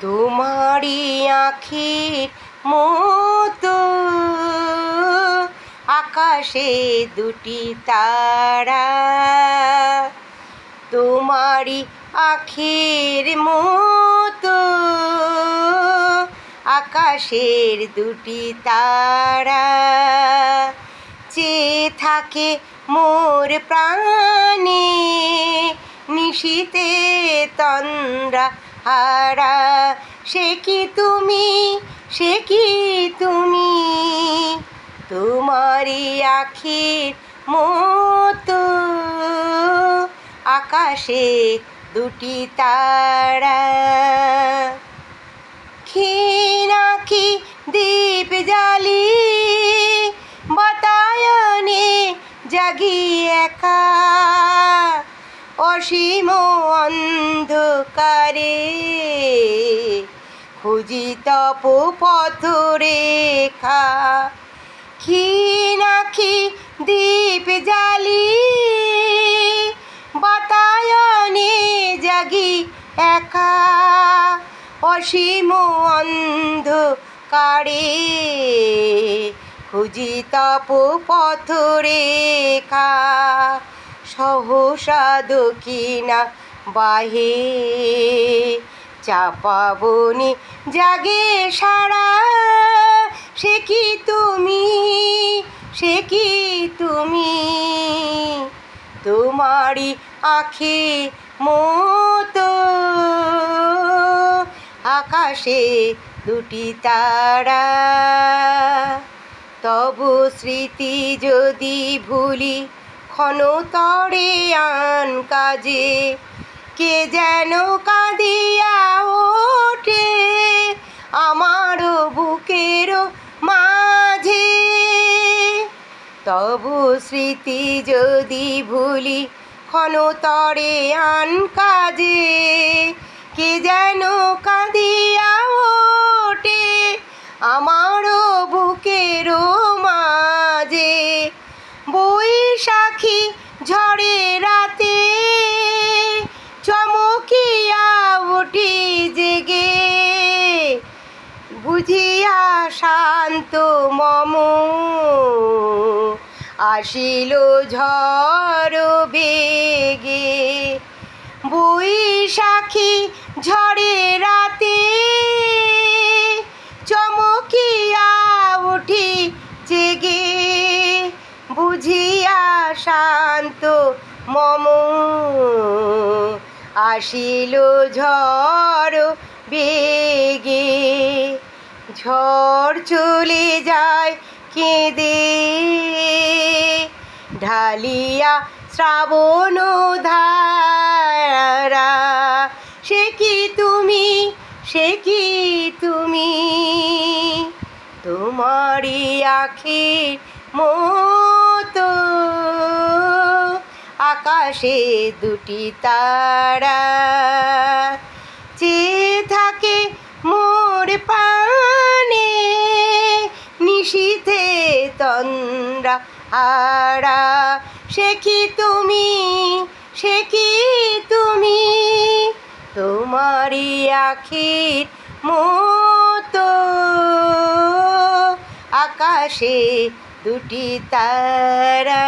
তোমারি আঁখির মতো আকাশে দুটি তারা, তোমারি আঁখির মতো আকাশের দুটি তারা, চেয়ে থাকে মোর প্রাণে নিশীথে তন্দ্রা হারা। সে কি তুমি, সে কি তুমি, তোমারি আঁখির মতো আকাশে দুটি তারা। ক্ষীণ আঁখি দীপ জ্বালি বাতায়নে জাগি একা, অসীম অন্ধকারে খুঁজি তপ পথরেখা। ক্ষীণ আঁখি দীপ জ্বালি বাতায়নে জাগি একা, অসীম অন্ধকারে খুঁজি তপ পথরেখা। সহসা দক্ষিণা বাহে চাপা বনে জাগে সারা। সে কি তুমি, সে কি তুমি, তোমারি আঁখির মতো আকাশে দুটি তারা। তবু স্মৃতি যদি ভুলি ক্ষণতরে আন কাজে, কে যেন কাঁদিয়া ওঠে আমারও বুকের মাঝে। তবু স্মৃতি যদি ভুলি ক্ষণতরে আন কাজে, কে যেন কাঁদিয়া ওঠে আমারও বুকের মাঝে। বৈশাখী ঝড়ে রাতে চমকিয়া উঠি জেগে, বুঝিয়া শান্ত মম আসিল ঝড় বেগে। বৈশাখী ঝড়ে রাতে চমকিয়া উঠি জেগে, বুঝিয়া শান্ত মম আসিল ঝড় বেগে। ঝড় চলে যায় কেঁদে ঢালিয়া শ্রাবণ ধারা। সে কি তুমি, সে কি তুমি, তোমারি আঁখির মতো আকাশে দুটি তারা। চেয়ে থাকে মোর প্রাণে নিশীথে তন্দ্রা হারা। সে কি তুমি, সে কি তুমি, তোমারি আঁখির মতো আকাশে দুটি তারা।